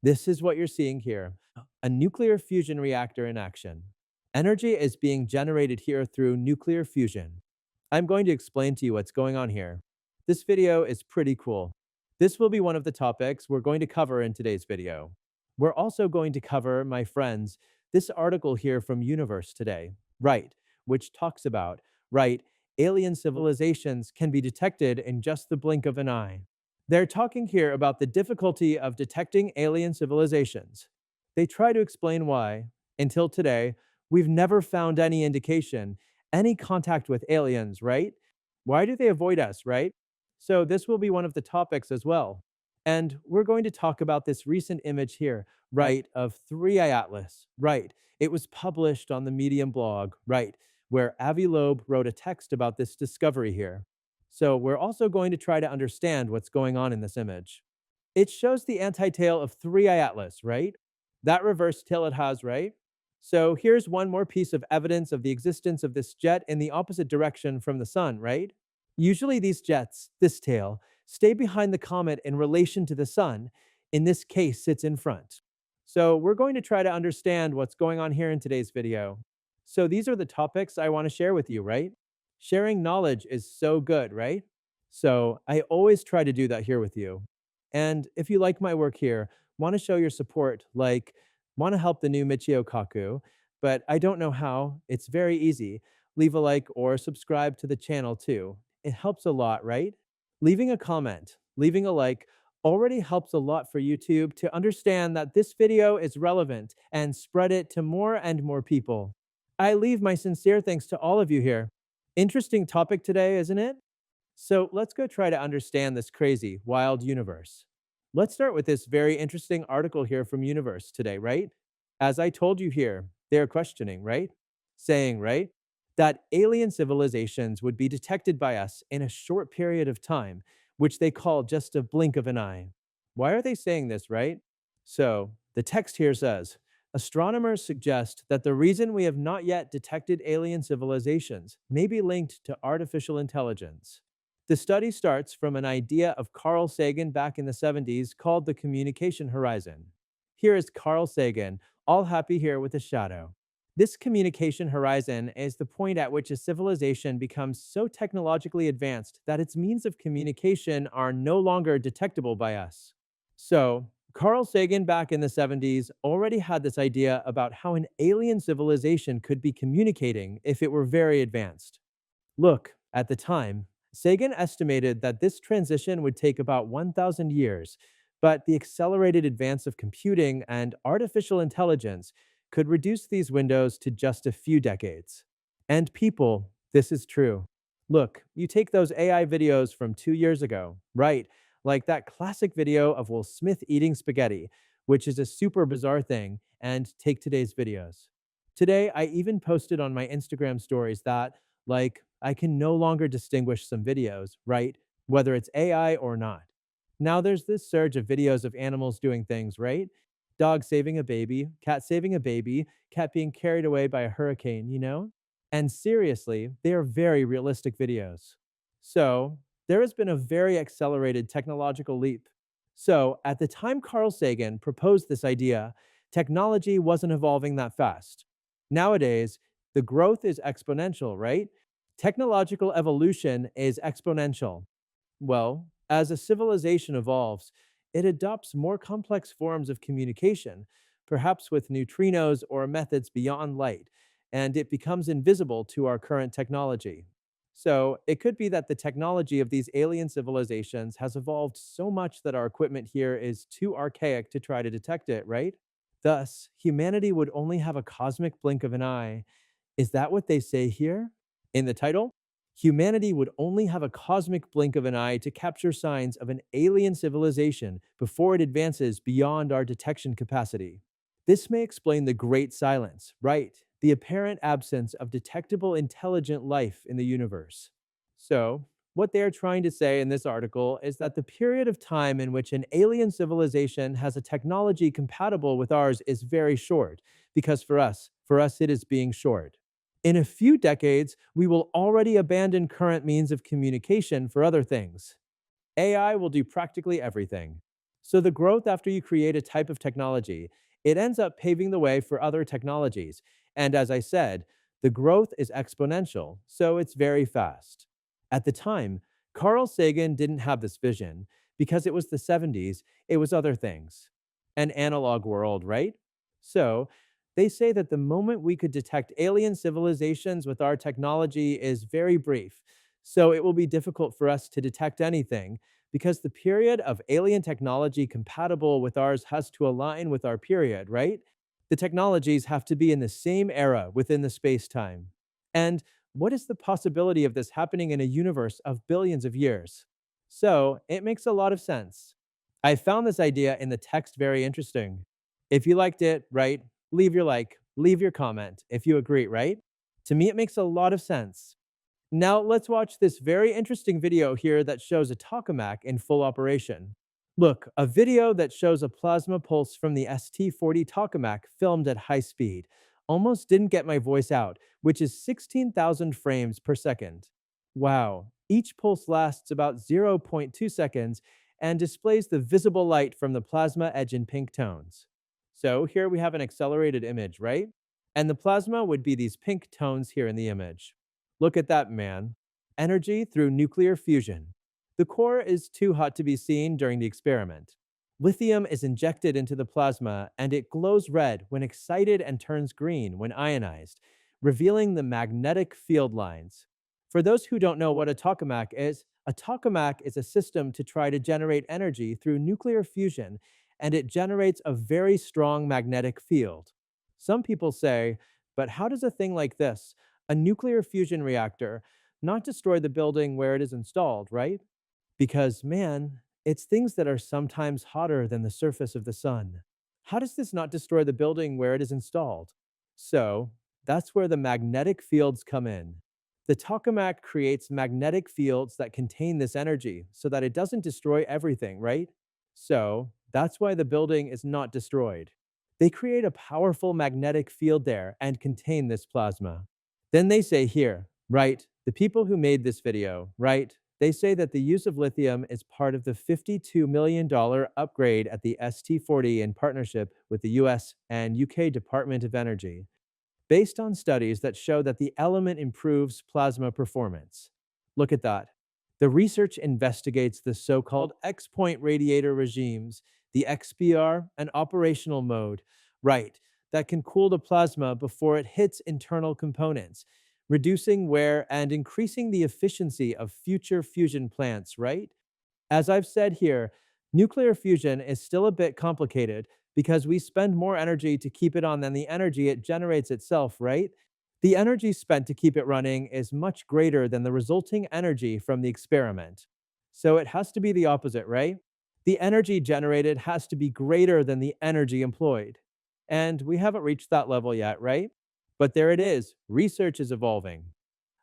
This is what you're seeing here, a nuclear fusion reactor in action. Energy is being generated here through nuclear fusion. I'm going to explain to you what's going on here. This video is pretty cool. This will be one of the topics we're going to cover in today's video. We're also going to cover, my friends, this article here from Universe Today, right, which talks about, right, alien civilizations can be detected in just the blink of an eye. They're talking here about the difficulty of detecting alien civilizations. They try to explain why, until today, we've never found any indication, any contact with aliens, right? Why do they avoid us, right? So, this will be one of the topics as well. And we're going to talk about this recent image here, right, of 3i Atlas, right? It was published on the Medium blog, right, where Avi Loeb wrote a text about this discovery here. So we're also going to try to understand what's going on in this image. It shows the anti-tail of 3i Atlas, right? That reverse tail it has, right? So here's one more piece of evidence of the existence of this jet in the opposite direction from the sun, right? Usually these jets, this tail, stay behind the comet in relation to the sun. In this case, sits in front. So we're going to try to understand what's going on here in today's video. So these are the topics I want to share with you, right? Sharing knowledge is so good, right? So I always try to do that here with you. And if you like my work here, want to show your support, like want to help the new Michio Kaku, but I don't know how, it's very easy. Leave a like or subscribe to the channel too. It helps a lot, right? Leaving a comment, leaving a like already helps a lot for YouTube to understand that this video is relevant and spread it to more and more people. I leave my sincere thanks to all of you here. Interesting topic today, isn't it? So let's go try to understand this crazy, wild universe. Let's start with this very interesting article here from Universe Today, right? As I told you here, they're questioning, right? Saying, right? That alien civilizations would be detected by us in a short period of time, which they call just a blink of an eye. Why are they saying this, right? So the text here says, astronomers suggest that the reason we have not yet detected alien civilizations may be linked to artificial intelligence. The study starts from an idea of Carl Sagan back in the 70s called the communication horizon. Here is Carl Sagan, all happy here with a shadow. This communication horizon is the point at which a civilization becomes so technologically advanced that its means of communication are no longer detectable by us. So, Carl Sagan back in the 70s already had this idea about how an alien civilization could be communicating if it were very advanced. Look, at the time, Sagan estimated that this transition would take about 1,000 years, but the accelerated advance of computing and artificial intelligence could reduce these windows to just a few decades. And people, this is true. Look, you take those AI videos from 2 years ago, right? Like that classic video of Will Smith eating spaghetti, which is a super bizarre thing, and take today's videos. Today, I even posted on my Instagram stories that, like, I can no longer distinguish some videos, right? Whether it's AI or not. Now there's this surge of videos of animals doing things, right? Dog saving a baby, cat saving a baby, cat being carried away by a hurricane, you know? And seriously, they are very realistic videos. So, there has been a very accelerated technological leap. So, at the time Carl Sagan proposed this idea, technology wasn't evolving that fast. Nowadays, the growth is exponential, right? Technological evolution is exponential. Well, as a civilization evolves, it adopts more complex forms of communication, perhaps with neutrinos or methods beyond light, and it becomes invisible to our current technology. So, it could be that the technology of these alien civilizations has evolved so much that our equipment here is too archaic to try to detect it, right? Thus, humanity would only have a cosmic blink of an eye. Is that what they say here? In the title, humanity would only have a cosmic blink of an eye to capture signs of an alien civilization before it advances beyond our detection capacity. This may explain the great silence, right? The apparent absence of detectable intelligent life in the universe. So, what they are trying to say in this article is that the period of time in which an alien civilization has a technology compatible with ours is very short, because for us it is being short. In a few decades, we will already abandon current means of communication for other things. AI will do practically everything. So the growth after you create a type of technology, it ends up paving the way for other technologies. And as I said, the growth is exponential, so it's very fast. At the time, Carl Sagan didn't have this vision because it was the 70s, it was other things. An analog world, right? So, they say that the moment we could detect alien civilizations with our technology is very brief. So, it will be difficult for us to detect anything because the period of alien technology compatible with ours has to align with our period, right? The technologies have to be in the same era within the space time. And what is the possibility of this happening in a universe of billions of years? So it makes a lot of sense. I found this idea in the text very interesting. If you liked it, right, leave your like, leave your comment if you agree, right? To me, it makes a lot of sense. Now let's watch this very interesting video here that shows a tokamak in full operation. Look, a video that shows a plasma pulse from the ST-40 tokamak filmed at high speed. Almost didn't get my voice out, which is 16,000 frames per second. Wow, each pulse lasts about zero point 0.2 seconds and displays the visible light from the plasma edge in pink tones. So here we have an accelerated image, right? And the plasma would be these pink tones here in the image. Look at that, man. Energy through nuclear fusion. The core is too hot to be seen during the experiment. Lithium is injected into the plasma and it glows red when excited and turns green when ionized, revealing the magnetic field lines. For those who don't know what a tokamak is a system to try to generate energy through nuclear fusion, and it generates a very strong magnetic field. Some people say, but how does a thing like this, a nuclear fusion reactor, not destroy the building where it is installed, right? Because, man, it's things that are sometimes hotter than the surface of the sun. How does this not destroy the building where it is installed? So, that's where the magnetic fields come in. The tokamak creates magnetic fields that contain this energy so that it doesn't destroy everything, right? So, that's why the building is not destroyed. They create a powerful magnetic field there and contain this plasma. Then they say here, right, the people who made this video, right, they say that the use of lithium is part of the $52 million upgrade at the ST40 in partnership with the US and UK Department of Energy, based on studies that show that the element improves plasma performance. Look at that. The research investigates the so-called X-point radiator regimes, the XPR and operational mode, right, that can cool the plasma before it hits internal components, reducing wear and increasing the efficiency of future fusion plants, right? As I've said here, nuclear fusion is still a bit complicated because we spend more energy to keep it on than the energy it generates itself, right? The energy spent to keep it running is much greater than the resulting energy from the experiment. So it has to be the opposite, right? The energy generated has to be greater than the energy employed. And we haven't reached that level yet, right? But there it is. Research is evolving.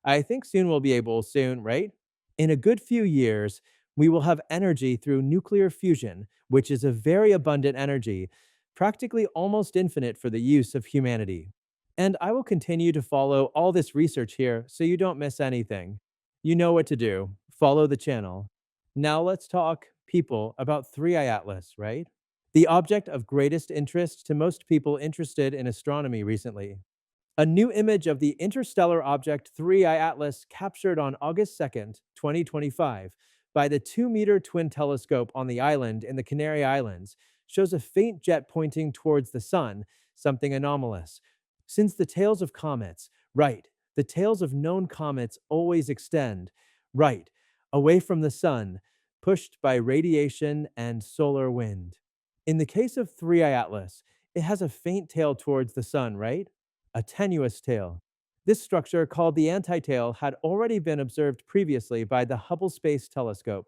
I think soon, right? In a good few years, we will have energy through nuclear fusion, which is a very abundant energy, practically almost infinite for the use of humanity. And I will continue to follow all this research here so you don't miss anything. You know what to do. Follow the channel. Now let's talk, people, about 3i Atlas, right? The object of greatest interest to most people interested in astronomy recently. A new image of the interstellar object 3i Atlas captured on August 2nd, 2025, by the 2-meter twin telescope on the island in the Canary Islands shows a faint jet pointing towards the sun, something anomalous. Since the tails of comets, right, the tails of known comets always extend, right, away from the sun, pushed by radiation and solar wind. In the case of 3i Atlas, it has a faint tail towards the sun, right? A tenuous tail. This structure, called the antitail, had already been observed previously by the Hubble Space Telescope.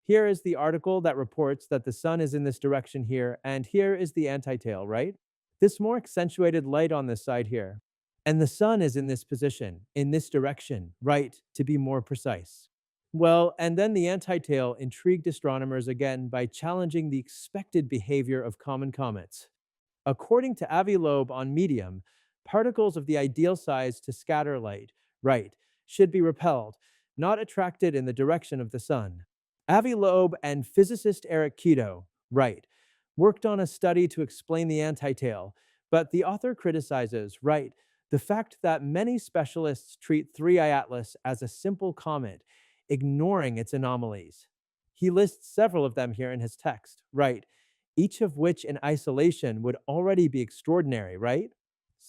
Here is the article that reports that the sun is in this direction here, and here is the antitail, right? This more accentuated light on this side here. And the sun is in this position, in this direction, right, to be more precise. Well, and then the antitail intrigued astronomers again by challenging the expected behavior of common comets. According to Avi Loeb on Medium, particles of the ideal size to scatter light, right, should be repelled, not attracted in the direction of the sun. Avi Loeb and physicist Eric Kito, right, worked on a study to explain the anti-tail, but the author criticizes, right, the fact that many specialists treat 3I Atlas as a simple comet, ignoring its anomalies. He lists several of them here in his text, right, each of which in isolation would already be extraordinary, right?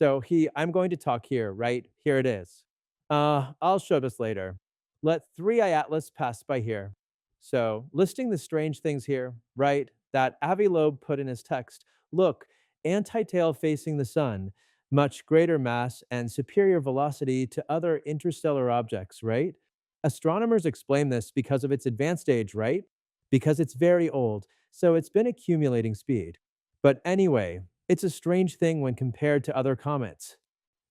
I'm going to talk here, right? Here it is. I'll show this later. Let 3I Atlas pass by here. So, listing the strange things here, right, that Avi Loeb put in his text. Look, anti-tail facing the sun, much greater mass and superior velocity to other interstellar objects, right? Astronomers explain this because of its advanced age, right? Because it's very old, so it's been accumulating speed. But anyway, it's a strange thing when compared to other comets.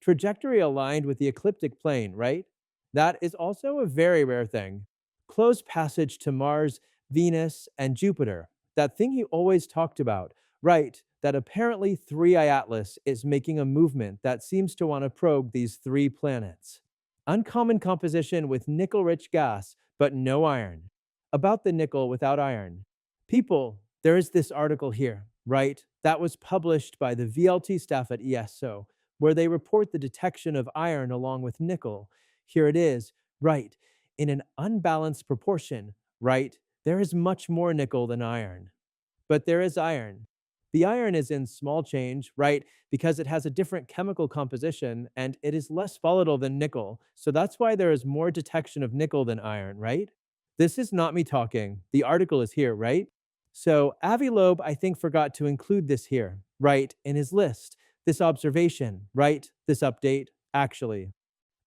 Trajectory aligned with the ecliptic plane, right? That is also a very rare thing. Close passage to Mars, Venus, and Jupiter. That thing he always talked about, right? That apparently 3I Atlas is making a movement that seems to want to probe these three planets. Uncommon composition with nickel rich gas, but no iron. About the nickel without iron. People, there is this article here, right? That was published by the VLT staff at ESO, where they report the detection of iron along with nickel. Here it is, right? In an unbalanced proportion, right? There is much more nickel than iron. But there is iron. The iron is in small change, right? Because it has a different chemical composition and it is less volatile than nickel. So that's why there is more detection of nickel than iron, right? This is not me talking. The article is here, right? So Avi Loeb, I think, forgot to include this here, right, in his list. This observation, right? This update, actually.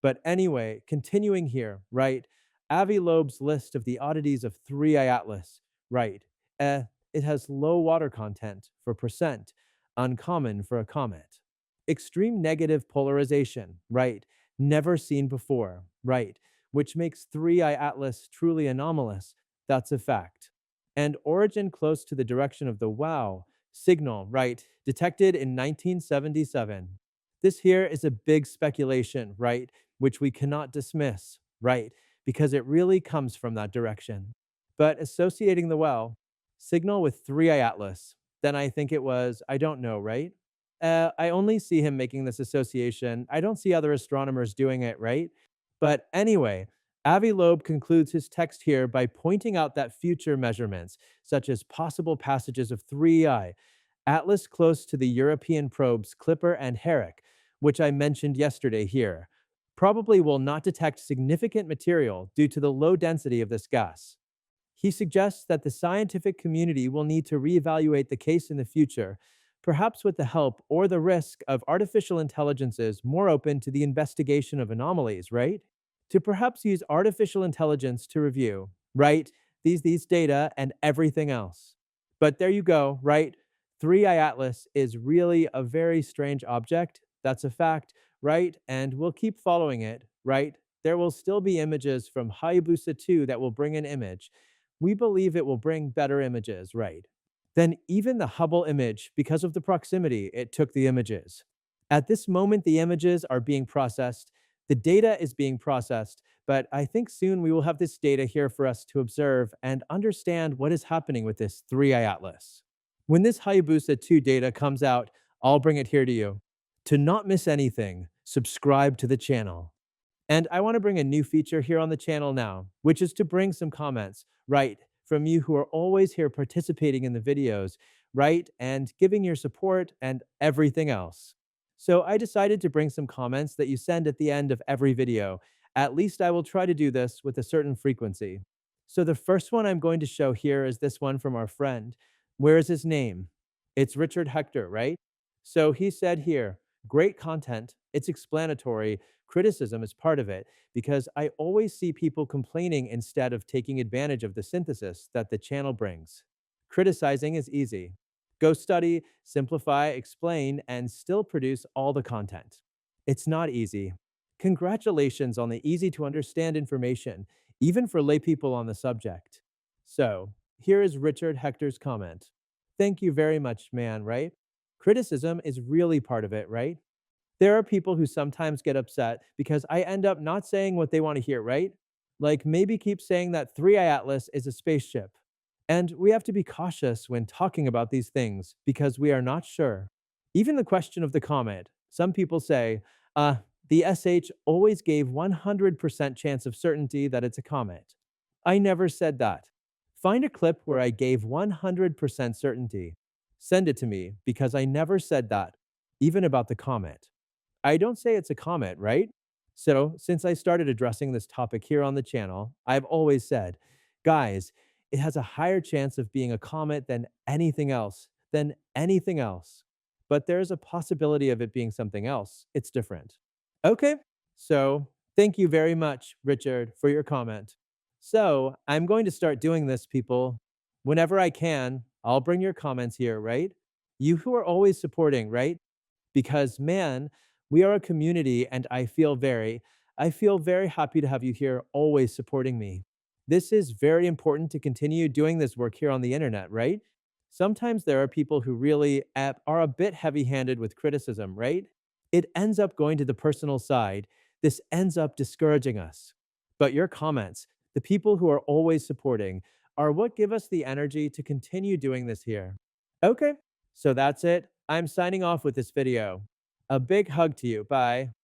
But anyway, continuing here, right? Avi Loeb's list of the oddities of 3I Atlas, right? Eh, it has low water content for percent, uncommon for a comet. Extreme negative polarization, right? Never seen before, right? Which makes 3I Atlas truly anomalous. That's a fact. And origin close to the direction of the WOW signal, right? Detected in 1977. This here is a big speculation, right? Which we cannot dismiss, right? Because it really comes from that direction. But associating the well signal with 3I Atlas, then I think it was, I don't know, right? I only see him making this association. I don't see other astronomers doing it, right? But anyway, Avi Loeb concludes his text here by pointing out that future measurements, such as possible passages of 3I, Atlas close to the European probes Clipper and Herrick, which I mentioned yesterday here, probably will not detect significant material due to the low density of this gas. He suggests that the scientific community will need to reevaluate the case in the future, perhaps with the help or the risk of artificial intelligences more open to the investigation of anomalies, right? To perhaps use artificial intelligence to review, right? These data and everything else. But there you go, right? 3I Atlas is really a very strange object. That's a fact, right? And we'll keep following it, right? There will still be images from Hayabusa 2 that will bring an image. We believe it will bring better images, right? Than even the Hubble image because of the proximity it took the images. At this moment, the images are being processed, the data is being processed, but I think soon we will have this data here for us to observe and understand what is happening with this 3I Atlas. When this Hayabusa 2 data comes out, I'll bring it here to you. To not miss anything, subscribe to the channel. And I want to bring a new feature here on the channel now, which is to bring some comments, right, from you who are always here participating in the videos, right, and giving your support and everything else. So I decided to bring some comments that you send at the end of every video. At least I will try to do this with a certain frequency. So the first one I'm going to show here is this one from our friend. Where is his name? It's Richard Hector, right? So he said here, great content, it's explanatory, criticism is part of it, because I always see people complaining instead of taking advantage of the synthesis that the channel brings. Criticizing is easy. Go study, simplify, explain, and still produce all the content. It's not easy. Congratulations on the easy to understand information, even for laypeople on the subject. So, here is Richard Hector's comment. Thank you very much, man, right? Criticism is really part of it, right? There are people who sometimes get upset because I end up not saying what they want to hear, right? Like maybe keep saying that 3I Atlas is a spaceship. And we have to be cautious when talking about these things because we are not sure. Even the question of the comet, some people say, the SH always gave 100% chance of certainty that it's a comet. I never said that. Find a clip where I gave 100% certainty. Send it to me because I never said that, even about the comet. I don't say it's a comet, right? So, since I started addressing this topic here on the channel, I've always said, guys, it has a higher chance of being a comet than anything else, But there's a possibility of it being something else. It's different. Okay, so thank you very much, Richard, for your comment. So, I'm going to start doing this, people. Whenever I can, I'll bring your comments here, right? You who are always supporting, right? Because man, we are a community and I feel very happy to have you here always supporting me. This is very important to continue doing this work here on the internet, right? Sometimes there are people who really are a bit heavy-handed with criticism, right? It ends up going to the personal side. This ends up discouraging us. But your comments, the people who are always supporting, are what give us the energy to continue doing this here. Okay, so that's it. I'm signing off with this video. A big hug to you. Bye.